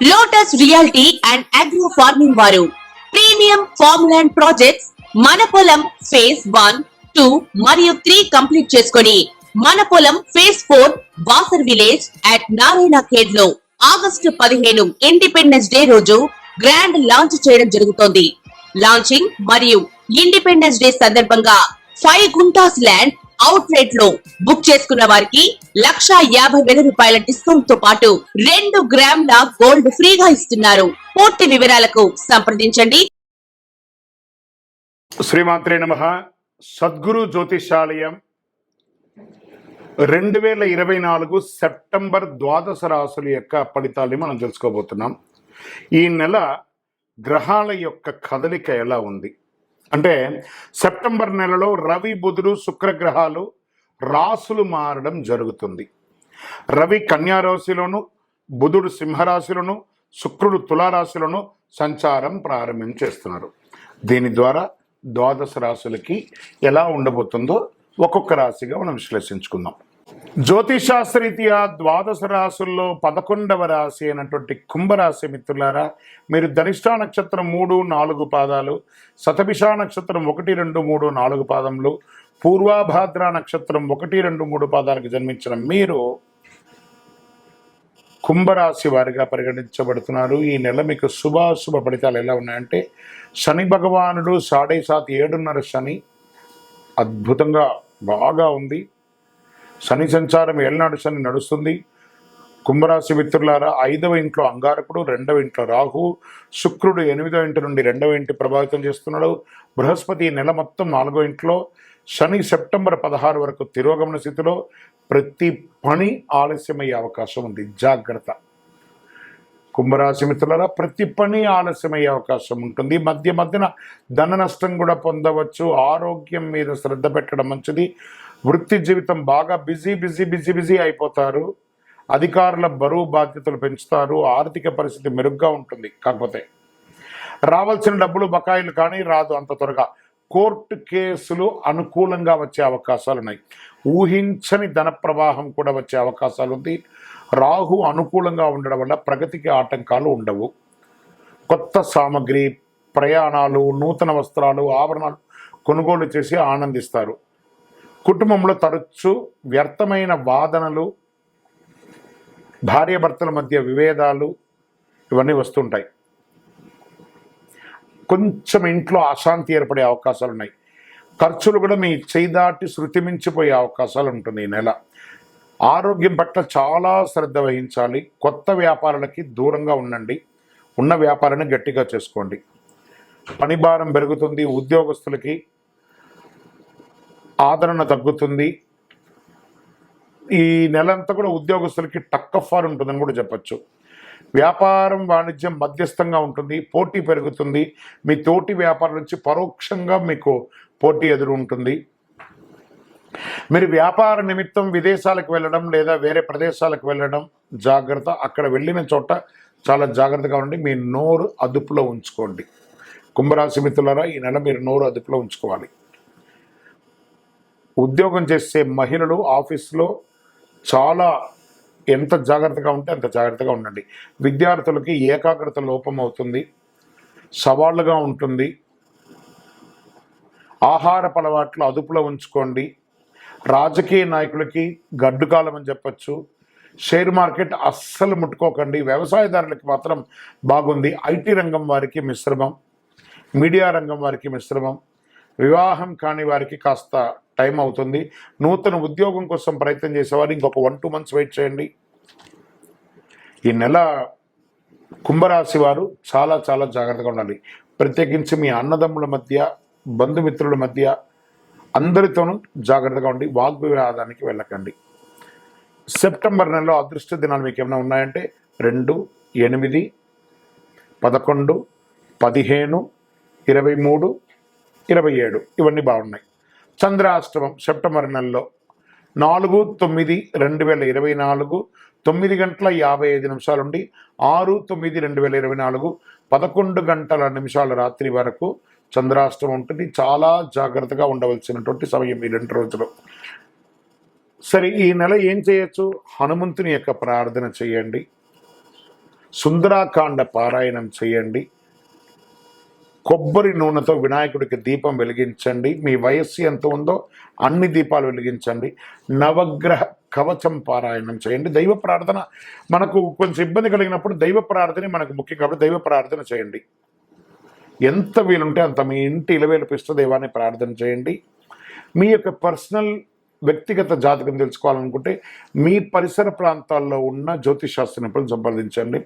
Lotus reality and agro farming వారు premium farm land projects మన పొలం ఫేజ్ 1, 2 మరియు 3 కంప్లీట్ చేసుకొని మన పొలం phase 4 Wasar village at Narayana Khed లో ఆగస్టు 15 ఇండిపెండెన్స్ డే రోజు గ్రాండ్ లాంచ్ చేయడం జరుగుతోంది. లాంచింగ్ మరియు ఇండిపెండెన్స్ డే సందర్భంగా 5 గుంటాస్ ల్యాండ్ అవుట్ రేట్ లో బుక్ చేసుకున్న వారికి ₹1,50,000 డిస్కౌంట్ తో పాటు 2 గ్రాముల గోల్డ్ ఫ్రీగా ఇస్తున్నారు. పూర్తి వివరాలకు సంప్రదించండి. శ్రీమాత్రే నమః. సద్గురు జ్యోతిషాలయం 2024 సెప్టెంబర్ ద్వాదశ రాశుల యొక్క ఫలితాన్ని మనం తెలుసుకోబోతున్నాం. ఈ నెల గ్రహాల యొక్క కదలిక ఎలా ఉంది అంటే సెప్టెంబర్ నెలలో రవి, బుధుడు, శుక్రగ్రహాలు రాశులు మారడం జరుగుతుంది. రవి కన్యా రాశిలోను, బుధుడు సింహరాశిలోను, శుక్రుడు తులారాశిలోను సంచారం ప్రారంభించేస్తున్నారు. దీని ద్వారా ద్వాదశ రాశులకి ఎలా ఉండబోతుందో ఒక్కొక్క రాశిగా మనం విశ్లేషించుకుందాం. జ్యోతిషాస్త్రరీత్యా ద్వాదశ రాశుల్లో 11వ రాశి అయినటువంటి కుంభరాశి మిత్రులారా, మీరు ధనిష్ఠా నక్షత్రం 3, 4 పాదాలు, శతభిష నక్షత్రం 1, 2, 3, 4 పాదములు, పూర్వాభాద్ర నక్షత్రం 1, 2, 3 పాదాలకు జన్మించిన మీరు కుంభరాశి వారిగా పరిగణించబడుతున్నారు. ఈ నెల మీకు శుభాశుభ ఫలితాలు ఎలా ఉన్నాయంటే శని భగవానుడు 7.5 7.5 శని అద్భుతంగా బాగా ఉంది. శని సంచారం ఏళ్ళనాడు శని నడుస్తుంది. కుంభరాశి మిత్రులారా, 5వ ఇంట్లో అంగారకుడు, 2వ ఇంట్లో రాహు, శుక్రుడు 8వ ఇంటి నుండి 2వ ఇంటి ప్రభావితం చేస్తున్నాడు. బృహస్పతి నెల మొత్తం 4వ ఇంట్లో, శని సెప్టెంబర్ 16 వరకు తిరోగమన స్థితిలో. ప్రతి పని ఆలస్యమయ్యే అవకాశం ఉంది, జాగ్రత్త. కుంభరాశి మిత్రులారా, ప్రతి పని ఆలస్యమయ్యే అవకాశం ఉంటుంది. మధ్యన ధన నష్టం కూడా పొందవచ్చు. ఆరోగ్యం మీద శ్రద్ధ పెట్టడం మంచిది. వృత్తి జీవితం బాగా బిజీ అయిపోతారు. అధికారుల బరువు బాధ్యతలు పెంచుతారు. ఆర్థిక పరిస్థితి మెరుగ్గా ఉంటుంది. కాకపోతే రావాల్సిన డబ్బులు బకాయిలు కానీ రాదు అంత త్వరగా. కోర్టు కేసులు అనుకూలంగా వచ్చే అవకాశాలు ఉన్నాయి. ఊహించని ధన ప్రవాహం కూడా వచ్చే అవకాశాలు ఉంది. రాహు అనుకూలంగా ఉండడం వల్ల ప్రగతికి ఆటంకాలు ఉండవు. కొత్త సామగ్రి, ప్రయాణాలు, నూతన వస్త్రాలు, ఆభరణాలు కొనుగోలు చేసి ఆనందిస్తారు. కుటుంబంలో తరచు వ్యర్థమైన వాదనలు, భార్యాభర్తల మధ్య విభేదాలు ఇవన్నీ వస్తుంటాయి. కొంచెం ఇంట్లో అశాంతి ఏర్పడే అవకాశాలు ఉన్నాయి. ఖర్చులు కూడా మీ చేయి దాటి శృతి మించిపోయే అవకాశాలు ఉంటుంది. ఈ నెల ఆరోగ్యం పట్ల చాలా శ్రద్ధ వహించాలి. కొత్త వ్యాపారాలకి దూరంగా ఉండండి. ఉన్న వ్యాపారాన్ని గట్టిగా చేసుకోండి. పని భారం పెరుగుతుంది. ఉద్యోగస్తులకి ఆదరణ తగ్గుతుంది. ఈ నెలంతా కూడా ఉద్యోగస్తులకి టక్కఫార్ ఉంటుందని కూడా చెప్పచ్చు. వ్యాపారం, వాణిజ్యం మధ్యస్థంగా ఉంటుంది. పోటీ పెరుగుతుంది. మీ తోటి వ్యాపారం నుంచి పరోక్షంగా మీకు పోటీ ఎదురు ఉంటుంది. మీరు వ్యాపార నిమిత్తం విదేశాలకు వెళ్ళడం లేదా వేరే ప్రదేశాలకు వెళ్ళడం జాగ్రత్త. అక్కడ వెళ్ళిన చోట చాలా జాగ్రత్తగా ఉండి మీ నోరు అదుపులో ఉంచుకోండి. కుంభరాశి మిత్రులారా, ఈ నెల మీరు నోరు అదుపులో ఉంచుకోవాలి. ఉద్యోగం చేసే మహిళలు ఆఫీస్లో చాలా ఎంత జాగ్రత్తగా ఉంటే అంత జాగ్రత్తగా ఉండండి. విద్యార్థులకి ఏకాగ్రత లోపం అవుతుంది, సవాళ్ళుగా ఉంటుంది. ఆహారపు అలవాట్లు అదుపులో ఉంచుకోండి. రాజకీయ నాయకులకి గడ్డు కాలం అని చెప్పచ్చు. షేర్ మార్కెట్ అస్సలు ముట్టుకోకండి. వ్యవసాయదారులకి మాత్రం బాగుంది. ఐటీ రంగం వారికి మిశ్రమం, మీడియా రంగం వారికి మిశ్రమం, వివాహం కాని వారికి కాస్త టైం అవుతుంది. నూతన ఉద్యోగం కోసం ప్రయత్నం చేసేవారు ఇంకొక 1-2 మంత్స్ వెయిట్ చేయండి. ఈ నెల కుంభరాశి వారు చాలా జాగ్రత్తగా ఉండాలి. ప్రత్యేకించి మీ అన్నదమ్ముల మధ్య, బంధుమిత్రుల మధ్య అందరితోనూ జాగ్రత్తగా ఉండి వాగ్వివాదానికి వెళ్ళకండి. సెప్టెంబర్ నెలలో అదృష్ట దినాలు మీకు ఏమైనా ఉన్నాయంటే 2, 8, 11, 15, 23, 27 ఇవన్నీ బాగున్నాయి. చంద్రాష్టమం సెప్టెంబర్ నెలలో 4/9/2024 9:55 నుండి 6/9/2024 11 రాత్రి వరకు చంద్రాష్టమం ఉంటుంది. చాలా జాగ్రత్తగా ఉండవలసినటువంటి సమయం ఈ 2 రోజులు. సరే, ఈ నెల ఏం చేయొచ్చు? హనుమంతుని యొక్క ప్రార్థన చేయండి. సుందరాకాండ పారాయణం చేయండి. కొబ్బరి నూనెతో వినాయకుడికి దీపం వెలిగించండి. మీ వయస్సు ఎంత ఉందో అన్ని దీపాలు వెలిగించండి. నవగ్రహ కవచం పారాయణం చేయండి. దైవ ప్రార్థన మనకు కొంచెం ఇబ్బంది కలిగినప్పుడు దైవ ప్రార్థన మనకు ముఖ్యం కాబట్టి దైవ ప్రార్థన చేయండి. ఎంత వీలుంటే అంత మీ ఇంటి ఇలవేలుపు ఇష్టదైవాన్ని ప్రార్థన చేయండి. మీ యొక్క పర్సనల్ వ్యక్తిగత జాతకం తెలుసుకోవాలనుకుంటే మీ పరిసర ప్రాంతాల్లో ఉన్న జ్యోతిషాస్త్ర నిపుణులను సంప్రదించండి.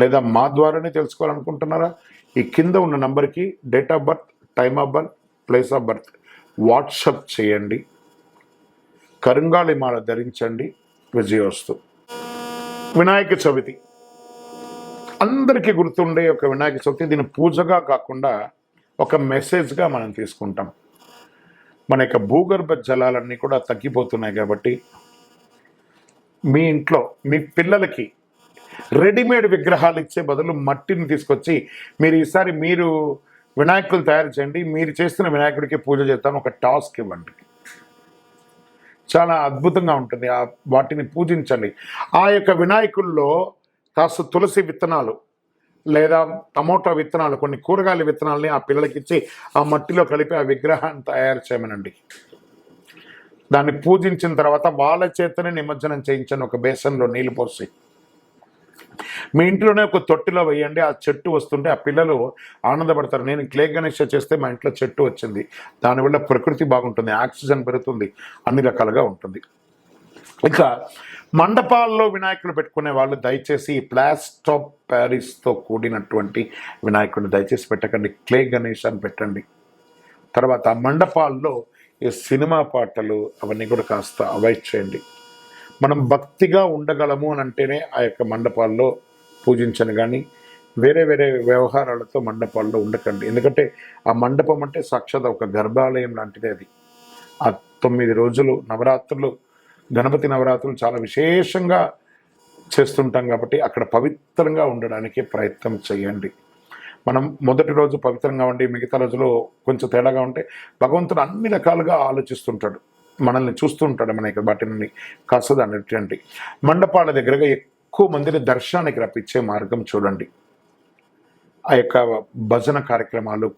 లేదా మా ద్వారానే తెలుసుకోవాలనుకుంటున్నారా, ఈ కింద ఉన్న నంబర్కి date of birth, time of birth, place of birth WhatsApp చేయండి. కరుంగాళి మాల ధరించండి. విజయోస్తు. వినాయక చవితి అందరికీ గుర్తుండే ఒక వినాయక చవితి. దీన్ని పూజగా కాకుండా ఒక మెసేజ్గా మనం తీసుకుంటాం. మన యొక్క భూగర్భ జలాలన్నీ కూడా తగ్గిపోతున్నాయి కాబట్టి మీ ఇంట్లో మీ పిల్లలకి రెడీమేడ్ విగ్రహాలు ఇచ్చే బదులు మట్టిని తీసుకొచ్చి ఈసారి మీరు వినాయకులు తయారు చేయండి. మీరు చేస్తున్న వినాయకుడికి పూజ చేస్తాను ఒక టాస్క్ ఇవ్వండి. చాలా అద్భుతంగా ఉంటుంది. వాటిని పూజించండి. ఆ యొక్క వినాయకుల్లో కాస్త తులసి విత్తనాలు లేదా టమోటా విత్తనాలు, కొన్ని కూరగాయల విత్తనాలని ఆ పిల్లలకి ఇచ్చి ఆ మట్టిలో కలిపి ఆ విగ్రహాన్ని తయారు చేయమనండి. దాన్ని పూజించిన తర్వాత వాళ్ళ చేతనే నిమజ్జనం చేయించండి. ఒక బేసన్లో నీళ్ళు పోసి మీ ఇంట్లోనే ఒక తొట్టిలో వేయండి. ఆ చెట్టు వస్తుంటే ఆ పిల్లలు ఆనందపడతారు. నేను క్లే గణేష చేస్తే మా ఇంట్లో చెట్టు వచ్చింది, దానివల్ల ప్రకృతి బాగుంటుంది, ఆక్సిజన్ పెరుగుతుంది, అన్ని రకాలుగా ఉంటుంది. ఇక మండపాల్లో వినాయకులు పెట్టుకునే వాళ్ళు దయచేసి ప్లాస్టర్ ఆఫ్ ప్యారిస్తో కూడినటువంటి వినాయకుడిని దయచేసి పెట్టకండి. క్లే గణేష్ అని పెట్టండి. తర్వాత మండపాల్లో ఈ సినిమా పాటలు అవన్నీ కూడా కాస్త అవాయిడ్ చేయండి. మనం భక్తిగా ఉండగలము అని అంటేనే ఆ యొక్క మండపాల్లో పూజించను, కానీ వేరే వేరే వ్యవహారాలతో మండపాల్లో ఉండకండి. ఎందుకంటే ఆ మండపం అంటే సాక్షాత్ ఒక గర్భాలయం లాంటిది. అది ఆ 9 రోజులు నవరాత్రులు, గణపతి నవరాత్రులు చాలా విశేషంగా చేస్తుంటాం కాబట్టి అక్కడ పవిత్రంగా ఉండడానికి ప్రయత్నం చేయండి. మనం మొదటి రోజు పవిత్రంగా ఉండి మిగతా రోజులో కొంచెం తేడాగా ఉంటే భగవంతుడు అన్ని రకాలుగా ఆలోచిస్తుంటాడు, మనల్ని చూస్తుంటాడు. మన యొక్క వాటిని కాస్త అన్నటువంటి మండపాల దగ్గరగా ఎక్కువ మందిని దర్శనానికి రప్పించే మార్గం చూడండి. ఆ యొక్క భజన కార్యక్రమాలు,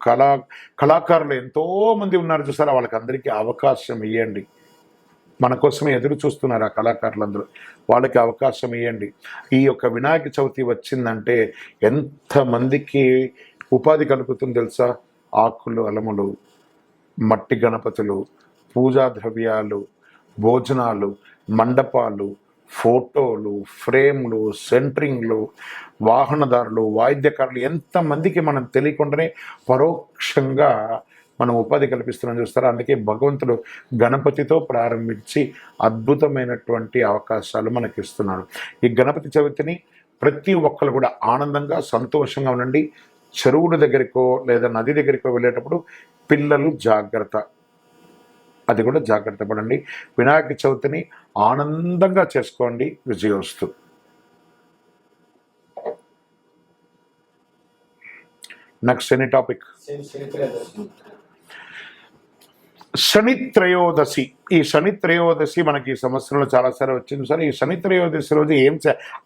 కళాకారులు ఎంతోమంది ఉన్నారు చూసారా, వాళ్ళకి అందరికీ అవకాశం ఇవ్వండి. మన కోసమే ఎదురు చూస్తున్నారు ఆ కళాకారులందరూ, వాళ్ళకి అవకాశం ఇవ్వండి. ఈ యొక్క వినాయక చవితి వచ్చిందంటే ఎంతమందికి ఉపాధి కలుగుతుంది తెలుసా? ఆకులు, అలములు, మట్టి గణపతులు, పూజా ద్రవ్యాలు, భోజనాలు, మండపాలు, ఫోటోలు, ఫ్రేమ్లు, సెంటరింగ్లు, వాహనదారులు, వాయిద్యకారులు, ఎంతమందికి మనం తెలియకుండానే పరోక్షంగా మనం ఉపాధి కల్పిస్తున్నాం చూస్తారా. అందుకే భగవంతుడు గణపతితో ప్రారంభించి అద్భుతమైనటువంటి అవకాశాలు మనకి ఇస్తున్నాడు. ఈ గణపతి చవితిని ప్రతి ఒక్కరు కూడా ఆనందంగా సంతోషంగా ఉండండి. చెరువుల దగ్గరికో లేదా నది దగ్గరికో వెళ్ళేటప్పుడు పిల్లలు జాగ్రత్త, అది కూడా జాగ్రత్త పడండి. వినాయక చవితిని ఆనందంగా చేసుకోండి. విజయోస్తు. Next any topic? శని త్రయోదశి. ఈ శని త్రయోదశి మనకి ఈ సంవత్సరంలో చాలాసార్లు వచ్చింది సార్. ఈ శని త్రయోదశి రోజు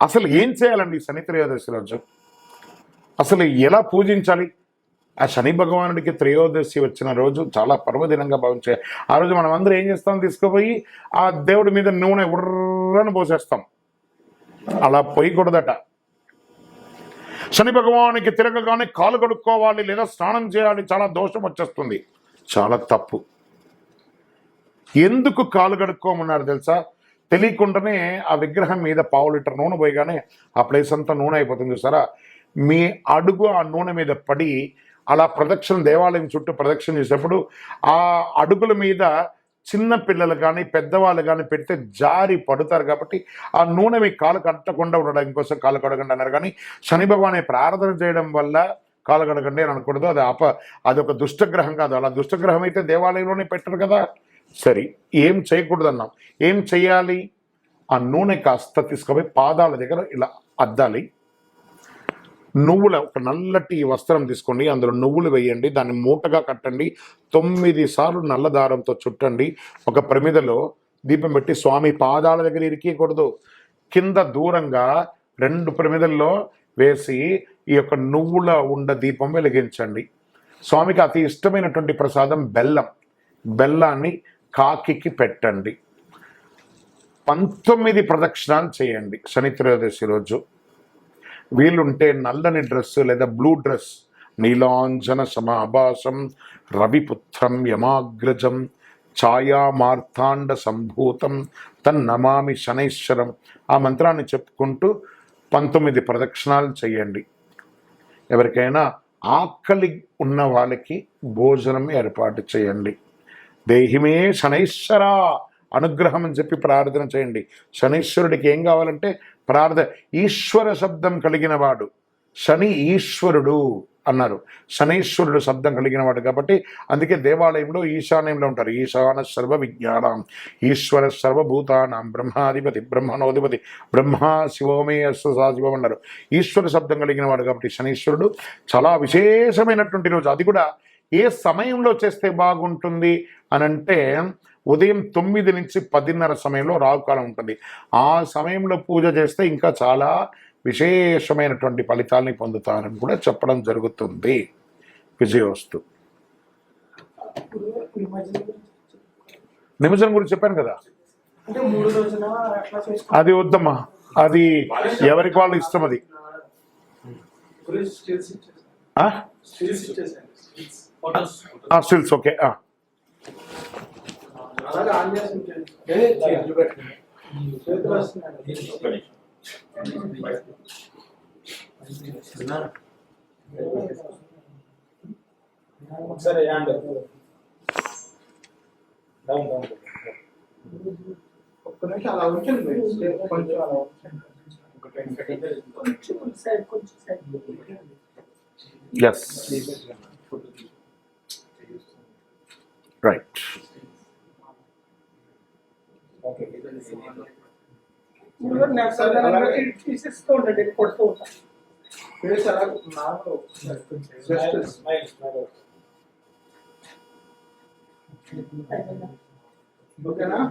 అసలు ఏం చేయాలండి? ఈ శని త్రయోదశి రోజు అసలు ఎలా పూజించాలి? ఆ శని భగవానుడికి త్రయోదశి వచ్చిన రోజు చాలా పర్వదినంగా భావించాలి. ఆ రోజు మనం అందరూ ఏం చేస్తాం? తీసుకుపోయి ఆ దేవుడి మీద నూనె ఉర్రని పోసేస్తాం. అలా పోయకూడదట. శని భగవానికి తిరగగానే కాలు కడుక్కోవాలి లేదా స్నానం చేయాలి, చాలా దోషం వచ్చేస్తుంది, చాలా తప్పు. ఎందుకు కాలు కడుక్కోమన్నారు తెలుసా? తెలియకుండానే ఆ విగ్రహం మీద 1/2 లీటర్ నూనె పోయగానే ఆ ప్లేస్ అంతా నూనె అయిపోతుంది చూసారా. మీ అడుగు ఆ నూనె మీద పడి అలా ప్రదక్షిణ, దేవాలయం చుట్టూ ప్రదక్షిణ చేసేటప్పుడు ఆ అడుగుల మీద చిన్న పిల్లలు కానీ పెద్దవాళ్ళు కానీ పెడితే జారి పడుతారు. కాబట్టి ఆ నూనె మీ కాలు కట్టకుండా ఉండడం కోసం కాలు కడగండి అన్నారు. కానీ శని భగవాన్ని ప్రార్థన చేయడం వల్ల కాలు కడగండి అని అనకూడదు. అది ఒక దుష్టగ్రహం కాదు. అలా దుష్టగ్రహం అయితే దేవాలయంలోనే పెట్టరు కదా. సరే, ఏం చేయకూడదు అన్నాం. ఏం చెయ్యాలి? ఆ నూనె కాస్త తీసుకుపోయి పాదాల దగ్గర ఇలా అద్దాలి. ఒక నల్లటి వస్త్రం తీసుకోండి, అందులో నువ్వులు వేయండి, దాన్ని మూటగా కట్టండి, 9 సార్లు నల్ల దారంతో చుట్టండి. ఒక ప్రమిదలో దీపం పెట్టి స్వామి పాదాల దగ్గర ఇరికీయకూడదు, కింద దూరంగా 2 ప్రమిదల్లో వేసి ఈ యొక్క నువ్వుల ఉండ దీపం వెలిగించండి. స్వామికి అతి ఇష్టమైనటువంటి ప్రసాదం బెల్లాన్ని కాకికి పెట్టండి. 19 ప్రదక్షిణాలు చేయండి శని త్రయోదశి రోజు. వీలుంటే నల్లని డ్రెస్ లేదా బ్లూ డ్రెస్, నీలాంజన సమాభాసం రవిపుత్రం యమాగ్రజం ఛాయా మార్తాండ సంభూతం తన్నమామి శనైశ్వరం, ఆ మంత్రాన్ని చెప్పుకుంటూ 19 ప్రదక్షిణాలు చేయండి. ఎవరికైనా ఆకలి ఉన్న వాళ్ళకి భోజనం ఏర్పాటు చేయండి. దేహిమే శనైశ్వర అనుగ్రహం అని చెప్పి ప్రార్థన చేయండి. శనీశ్వరుడికి ఏం కావాలంటే ప్రార్థన. ఈశ్వర శబ్దం కలిగిన వాడు, శని ఈశ్వరుడు అన్నారు. శనీశ్వరుడు శబ్దం కలిగిన వాడు కాబట్టి అందుకే దేవాలయంలో ఈశాన్యంలో ఉంటారు. ఈశాన సర్వ విజ్ఞానం ఈశ్వర సర్వభూతానాం బ్రహ్మాధిపతి బ్రహ్మణోధిపతి బ్రహ్మ శివోమే శివం అన్నారు. ఈశ్వర శబ్దం కలిగిన వాడు కాబట్టి శనీశ్వరుడు చాలా విశేషమైనటువంటి రోజు. అది కూడా ఏ సమయంలో చేస్తే బాగుంటుంది అనంటే ఉదయం 9 నుంచి 10:30 సమయంలో రాహుకాలం ఉంటుంది. ఆ సమయంలో పూజ చేస్తే ఇంకా చాలా విశేషమైనటువంటి ఫలితాలని పొందుతారని కూడా చెప్పడం జరుగుతుంది. విజయోస్తు. నిమజ్జనం గురించి చెప్పాను కదా, అది వద్దమ్మా, అది ఎవరికి వాళ్ళు ఇష్టం. అది స్టిల్స్ ఓకే. Yes. Right. గురుగారు